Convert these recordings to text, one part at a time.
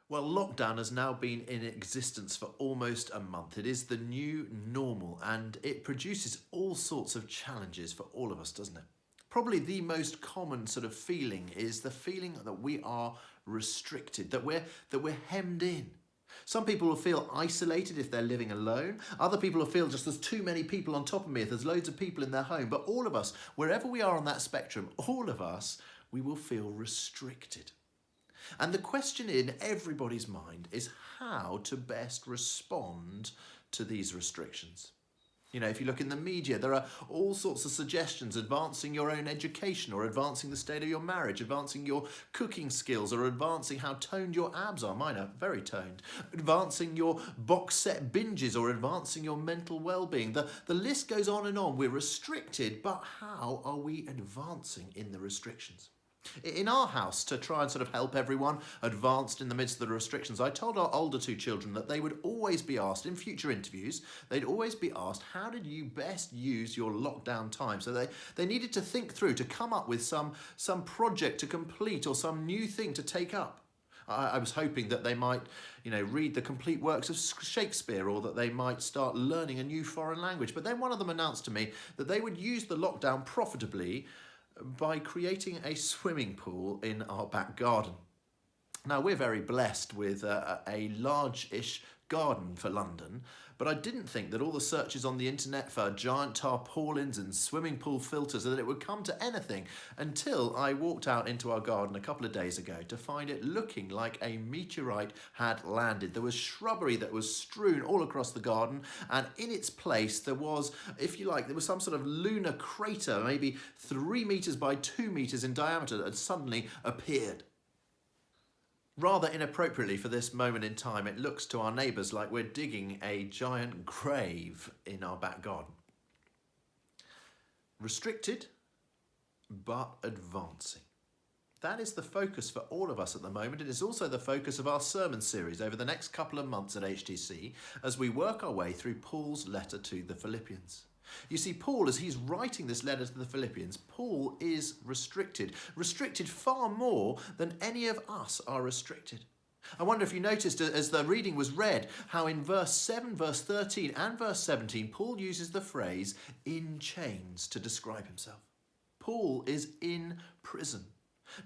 Well, lockdown has now been in existence for almost a month. It is the new normal and it produces all sorts of challenges for all of us, doesn't it? Probably the most common sort of feeling is the feeling that we are restricted, that we're hemmed in. Some people will feel isolated if they're living alone. Other people will feel just there's too many people on top of me if there's loads of people in their home. But all of us, wherever we are on that spectrum, all of us, we will feel restricted. And the question in everybody's mind is how to best respond to these restrictions. You know, if you look in the media, there are all sorts of suggestions advancing your own education or advancing the state of your marriage, advancing your cooking skills or advancing how toned your abs are. Mine are very toned. Advancing your box set binges or advancing your mental well-being. The list goes on and on. We're restricted, but how are we advancing in the restrictions? In our house, to try and sort of help everyone advanced in the midst of the restrictions, I told our older two children that they would always be asked in future interviews, they'd always be asked, how did you best use your lockdown time? So they needed to think through, to come up with some project to complete or some new thing to take up. I was hoping that they might, read the complete works of Shakespeare or that they might start learning a new foreign language. But then one of them announced to me that they would use the lockdown profitably by creating a swimming pool in our back garden. Now, we're very blessed with a large-ish garden for London, but I didn't think that all the searches on the internet for giant tarpaulins and swimming pool filters, that it would come to anything until I walked out into our garden a couple of days ago to find it looking like a meteorite had landed. There was shrubbery that was strewn all across the garden, and in its place there was, if you like, there was some sort of lunar crater, maybe 3 meters by 2 meters in diameter, that had suddenly appeared. Rather inappropriately for this moment in time, it looks to our neighbours like we're digging a giant grave in our back garden. Restricted, but advancing. That is the focus for all of us at the moment. It is also the focus of our sermon series over the next couple of months at HTC as we work our way through Paul's letter to the Philippians. You see, Paul, as he's writing this letter to the Philippians, Paul is restricted far more than any of us are restricted. I wonder if you noticed as the reading was read how in verse 7, verse 13 and verse 17, Paul uses the phrase in chains to describe himself. Paul is in prison.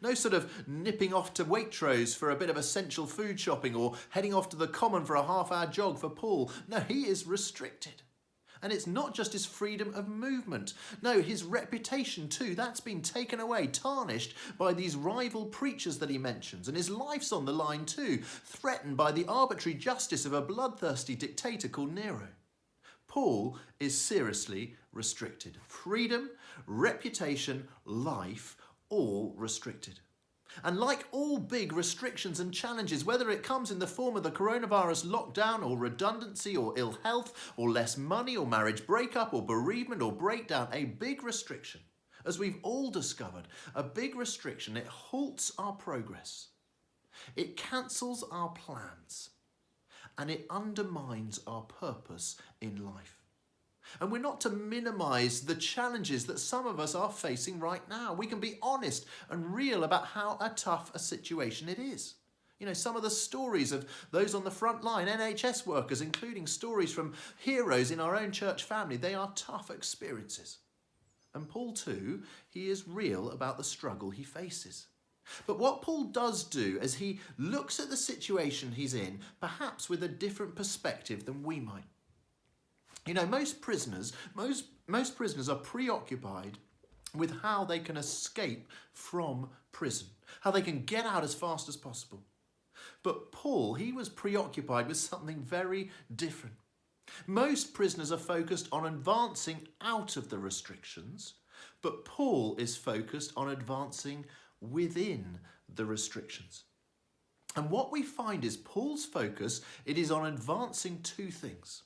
No sort of nipping off to Waitrose for a bit of essential food shopping or heading off to the common for a half-hour jog for Paul. No, he is restricted. And it's not just his freedom of movement. No, his reputation too, that's been taken away, tarnished by these rival preachers that he mentions. And his life's on the line too, threatened by the arbitrary justice of a bloodthirsty dictator called Nero. Paul is seriously restricted. Freedom, reputation, life, all restricted. And like all big restrictions and challenges, whether it comes in the form of the coronavirus lockdown or redundancy or ill health or less money or marriage breakup or bereavement or breakdown, a big restriction, as we've all discovered, a big restriction, it halts our progress. It cancels our plans and it undermines our purpose in life. And we're not to minimise the challenges that some of us are facing right now. We can be honest and real about how tough a situation it is. Some of the stories of those on the front line, NHS workers, including stories from heroes in our own church family, they are tough experiences. And Paul too, he is real about the struggle he faces. But what Paul does do as he looks at the situation he's in, perhaps with a different perspective than we might. Most prisoners are preoccupied with how they can escape from prison, how they can get out as fast as possible. But Paul, he was preoccupied with something very different. Most prisoners are focused on advancing out of the restrictions, but Paul is focused on advancing within the restrictions. And what we find is Paul's focus, it is on advancing two things.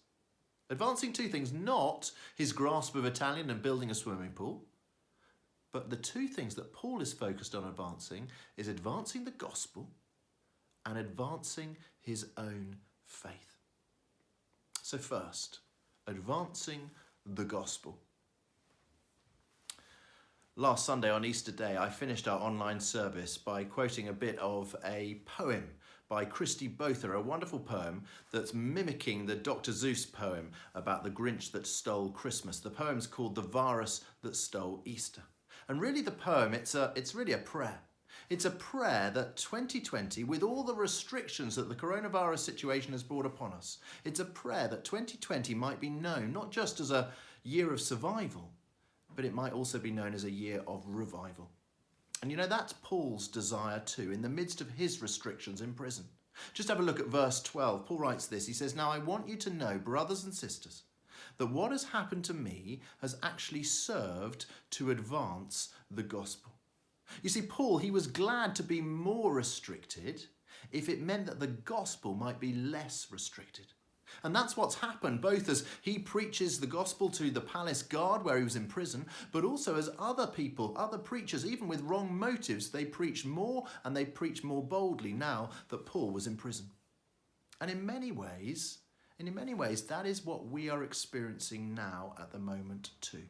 Advancing two things, not his grasp of Italian and building a swimming pool, but the two things that Paul is focused on advancing is advancing the gospel and advancing his own faith. So first, advancing the gospel. Last Sunday on Easter Day, I finished our online service by quoting a bit of a poem by Christy Botha, a wonderful poem that's mimicking the Dr. Seuss poem about the Grinch that stole Christmas. The poem's called The Virus That Stole Easter. And really the poem, it's really a prayer. It's a prayer that 2020, with all the restrictions that the coronavirus situation has brought upon us, it's a prayer that 2020 might be known not just as a year of survival, but it might also be known as a year of revival. And you know, that's Paul's desire too, in the midst of his restrictions in prison. Just have a look at verse 12. Paul writes this. He says, "Now I want you to know, brothers and sisters, that what has happened to me has actually served to advance the gospel." You see, Paul, he was glad to be more restricted if it meant that the gospel might be less restricted. And that's what's happened, both as he preaches the gospel to the palace guard where he was in prison, but also as other people, other preachers, even with wrong motives, they preached more and they preached more boldly now that Paul was in prison. And in many ways, that is what we are experiencing now at the moment too.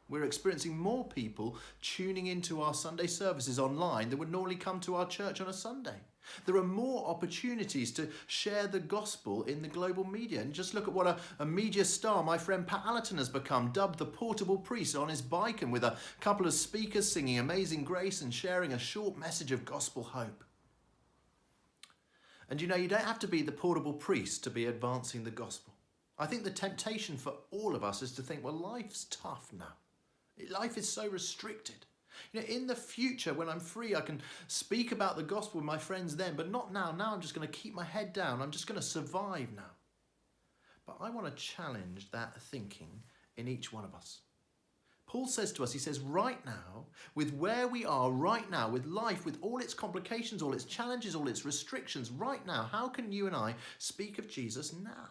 We're experiencing more people tuning into our Sunday services online than would normally come to our church on a Sunday. There are more opportunities to share the gospel in the global media. And just look at what a media star my friend Pat Allerton has become, dubbed the portable priest, on his bike and with a couple of speakers singing Amazing Grace and sharing a short message of gospel hope. And you know, you don't have to be the portable priest to be advancing the gospel. I think the temptation for all of us is to think, well, life's tough now. Life is so restricted. You know, in the future, when I'm free, I can speak about the gospel with my friends then, but not now. Now I'm just going to keep my head down. I'm just going to survive now. But I want to challenge that thinking in each one of us. Paul says to us, he says, right now, with where we are right now, with life, with all its complications, all its challenges, all its restrictions, right now, how can you and I speak of Jesus now?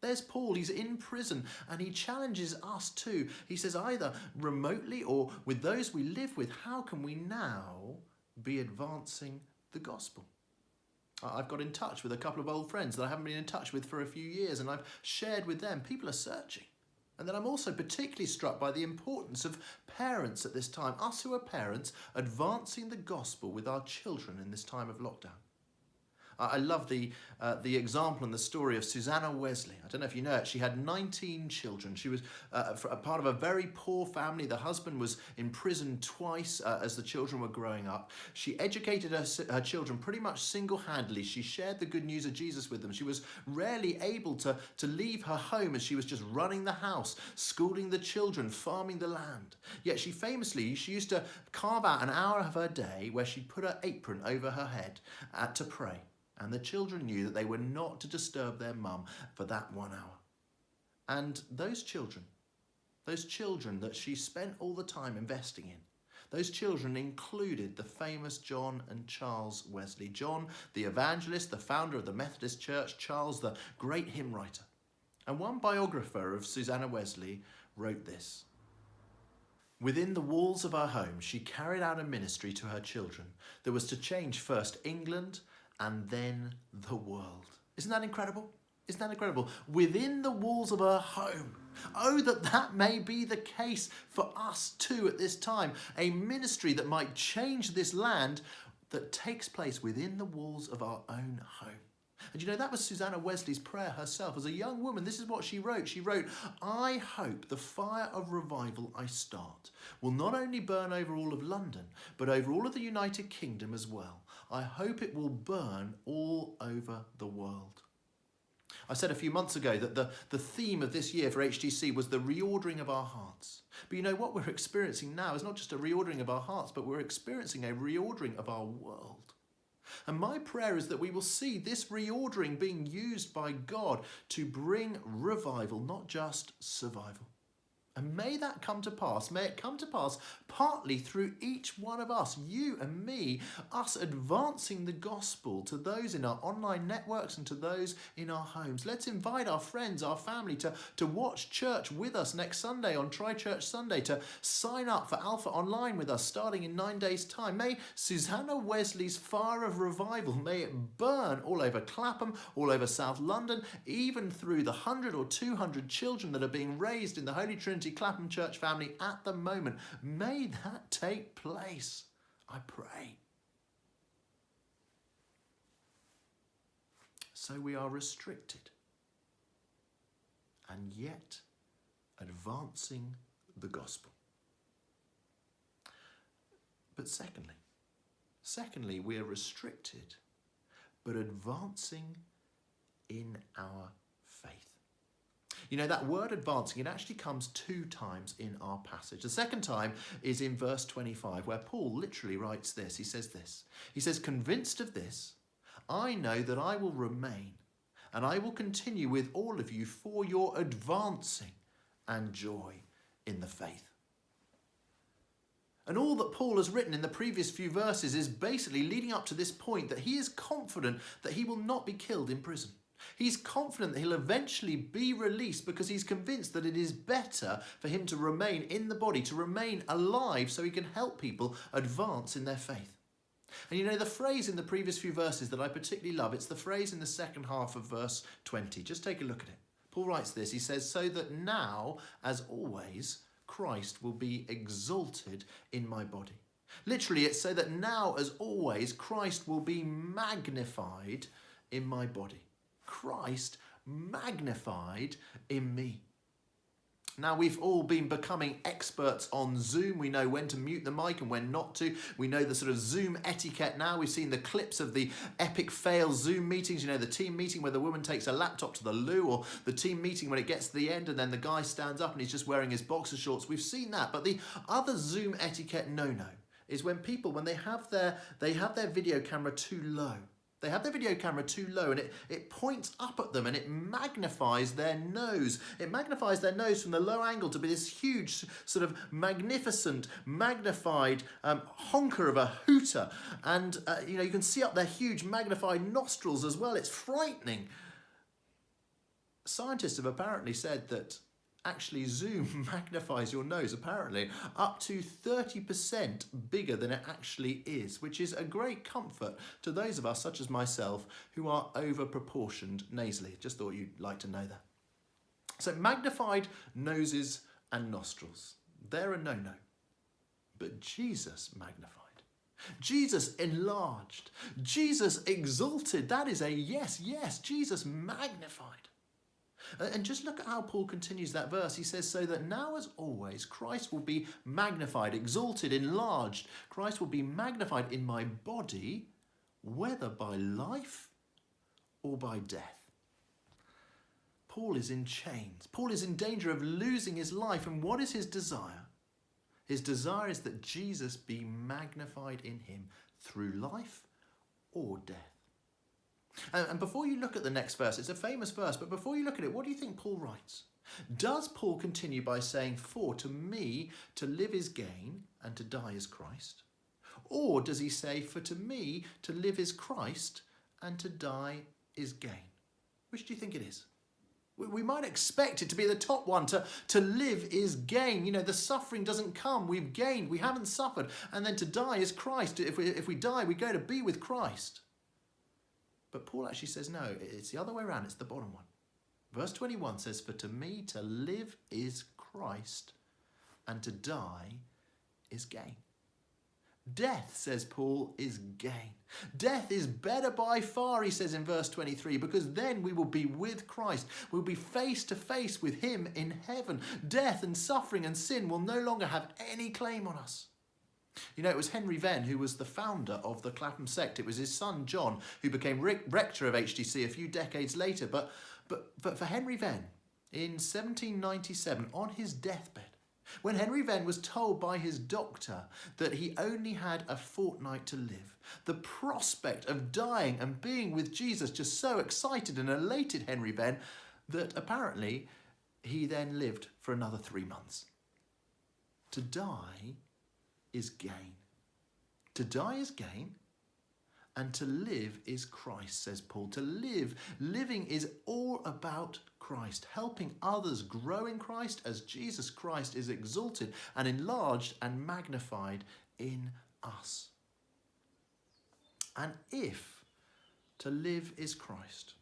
There's Paul, he's in prison, and he challenges us too. He says, either remotely or with those we live with, how can we now be advancing the gospel? I've got in touch with a couple of old friends that I haven't been in touch with for a few years, and I've shared with them. People are searching. And then I'm also particularly struck by the importance of parents at this time, us who are parents, advancing the gospel with our children in this time of lockdown. I love the example and the story of Susanna Wesley. I don't know if you know it. She had 19 children. She was a part of a very poor family. The husband was in prison twice as the children were growing up. She educated her children pretty much single-handedly. She shared the good news of Jesus with them. She was rarely able to leave her home as she was just running the house, schooling the children, farming the land. Yet she used to carve out an hour of her day where she put her apron over her head to pray. And the children knew that they were not to disturb their mum for that 1 hour. And those children that she spent all the time investing in, those children included the famous John and Charles Wesley. John, the evangelist, the founder of the Methodist Church. Charles, the great hymn writer. And one biographer of Susanna Wesley wrote this: "Within the walls of her home, she carried out a ministry to her children that was to change first England and then the world." Isn't that incredible? Isn't that incredible? Within the walls of her home. Oh, that may be the case for us too at this time. A ministry that might change this land that takes place within the walls of our own home. And you know, that was Susanna Wesley's prayer herself. As a young woman, this is what she wrote. She wrote, "I hope the fire of revival I start will not only burn over all of London, but over all of the United Kingdom as well. I hope it will burn all over the world." I said a few months ago that the theme of this year for HTC was the reordering of our hearts. But you know, what we're experiencing now is not just a reordering of our hearts, but we're experiencing a reordering of our world. And my prayer is that we will see this reordering being used by God to bring revival, not just survival. And may that come to pass, may it come to pass partly through each one of us, you and me, us advancing the gospel to those in our online networks and to those in our homes. Let's invite our friends, our family to watch church with us next Sunday on Try Church Sunday, to sign up for Alpha Online with us starting in 9 days' time. May Susanna Wesley's fire of revival, may it burn all over Clapham, all over South London, even through the 100 or 200 children that are being raised in the Holy Trinity Clapham Church family at the moment. May that take place, I pray. So we are restricted, and yet advancing the gospel. But secondly, we are restricted, but advancing in our faith. You know, that word advancing, it actually comes 2 times in our passage. The second time is in verse 25, where Paul literally writes this. He says, convinced of this, I know that I will remain, and I will continue with all of you for your advancing and joy in the faith. And all that Paul has written in the previous few verses is basically leading up to this point that he is confident that he will not be killed in prison. He's confident that he'll eventually be released because he's convinced that it is better for him to remain in the body, to remain alive so he can help people advance in their faith. And you know, the phrase in the previous few verses that I particularly love, it's the phrase in the second half of verse 20. Just take a look at it. Paul writes this, he says, so that now, as always, Christ will be exalted in my body. Literally, it's so that now, as always, Christ will be magnified in my body. Christ magnified in me. Now, we've all been becoming experts on Zoom. We know when to mute the mic and when not to. We know the sort of Zoom etiquette now. We've seen the clips of the epic fail Zoom meetings. You know, the team meeting where the woman takes a laptop to the loo, or the team meeting when it gets to the end and then the guy stands up and he's just wearing his boxer shorts. We've seen that. But the other Zoom etiquette no-no is when people, when they have their video camera too low. They have their video camera too low and it points up at them and it magnifies their nose. It magnifies their nose from the low angle to be this huge, sort of magnificent, magnified honker of a hooter. And, you know, you can see up their huge magnified nostrils as well. It's frightening. Scientists have apparently said that actually Zoom magnifies your nose, apparently, up to 30% bigger than it actually is, which is a great comfort to those of us, such as myself, who are over-proportioned nasally. Just thought you'd like to know that. So magnified noses and nostrils, they're a no-no. But Jesus magnified. Jesus enlarged. Jesus exalted. That is a yes, yes. Jesus magnified. And just look at how Paul continues that verse. He says, so that now as always, Christ will be magnified, exalted, enlarged. Christ will be magnified in my body, whether by life or by death. Paul is in chains. Paul is in danger of losing his life. And what is his desire? His desire is that Jesus be magnified in him through life or death. And before you look at the next verse, it's a famous verse, but before you look at it, what do you think Paul writes? Does Paul continue by saying, for to me to live is gain and to die is Christ? Or does he say, for to me to live is Christ and to die is gain? Which do you think it is? We might expect it to be the top one, to live is gain. You know, the suffering doesn't come, we've gained, we haven't suffered. And then to die is Christ. If we die, we go to be with Christ. But Paul actually says, no, it's the other way around. It's the bottom one. Verse 21 says, for to me to live is Christ and to die is gain. Death, says Paul, is gain. Death is better by far, he says in verse 23, because then we will be with Christ. We'll be face to face with him in heaven. Death and suffering and sin will no longer have any claim on us. You know, it was Henry Venn who was the founder of the Clapham sect. It was his son, John, who became rector of HTC a few decades later. But for Henry Venn, in 1797, on his deathbed, when Henry Venn was told by his doctor that he only had a fortnight to live, the prospect of dying and being with Jesus just so excited and elated Henry Venn that apparently he then lived for another 3 months. To die is gain. To die is gain, and to live is Christ, says Paul. To living is all about Christ, helping others grow in Christ as Jesus Christ is exalted and enlarged and magnified in us. And if to live is Christ,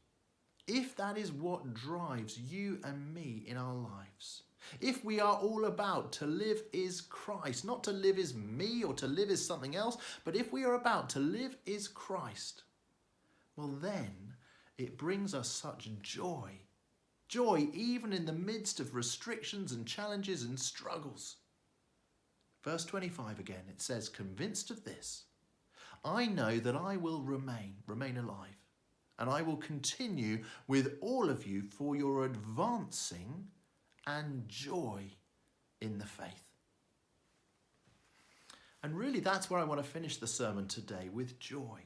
if that is what drives you and me in our lives, if we are all about to live is Christ, not to live is me or to live is something else, but if we are about to live is Christ, well then it brings us such joy. Joy even in the midst of restrictions and challenges and struggles. Verse 25 again, it says, convinced of this, I know that I will remain alive, and I will continue with all of you for your advancing and joy in the faith. And really that's where I want to finish the sermon today, with joy.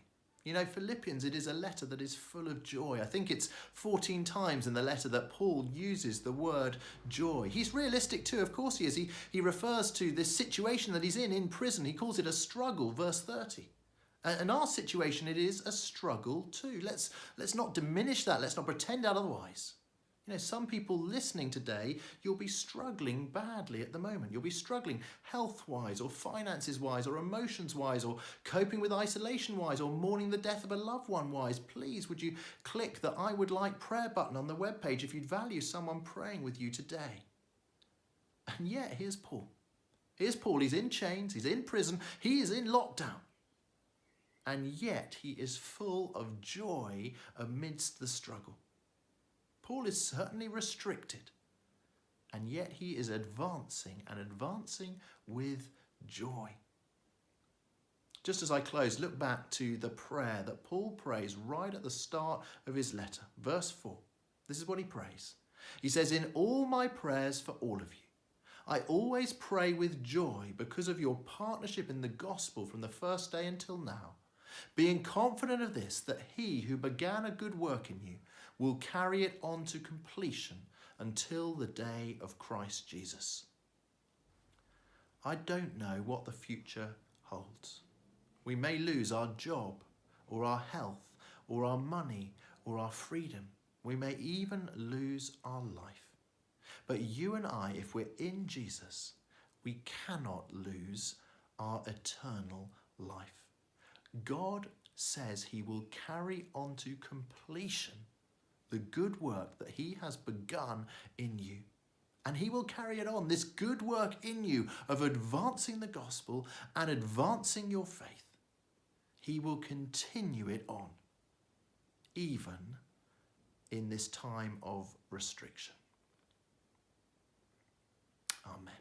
You know, Philippians, it is a letter that is full of joy. I think it's 14 times in the letter that Paul uses the word joy. He's realistic too, of course he is. He refers to this situation that he's in prison. He calls it a struggle, verse 30. And our situation, it is a struggle too. Let's not diminish that. Let's not pretend otherwise. You know, some people listening today, you'll be struggling badly at the moment. You'll be struggling health-wise or finances-wise or emotions-wise or coping with isolation-wise or mourning the death of a loved one-wise. Please, would you click the I would like prayer button on the webpage if you'd value someone praying with you today. And yet, here's Paul. Here's Paul. He's in chains. He's in prison. He is in lockdown. And yet, he is full of joy amidst the struggle. Paul is certainly restricted, and yet he is advancing and advancing with joy. Just as I close, look back to the prayer that Paul prays right at the start of his letter. Verse 4. This is what he prays. He says, in all my prayers for all of you, I always pray with joy because of your partnership in the gospel from the first day until now, being confident of this, that he who began a good work in you will carry it on to completion until the day of Christ Jesus. I don't know what the future holds. We may lose our job or our health or our money or our freedom. We may even lose our life. But you and I, if we're in Jesus, we cannot lose our eternal life. God says he will carry on to completion the good work that he has begun in you. And he will carry it on, this good work in you of advancing the gospel and advancing your faith. He will continue it on, even in this time of restriction. Amen.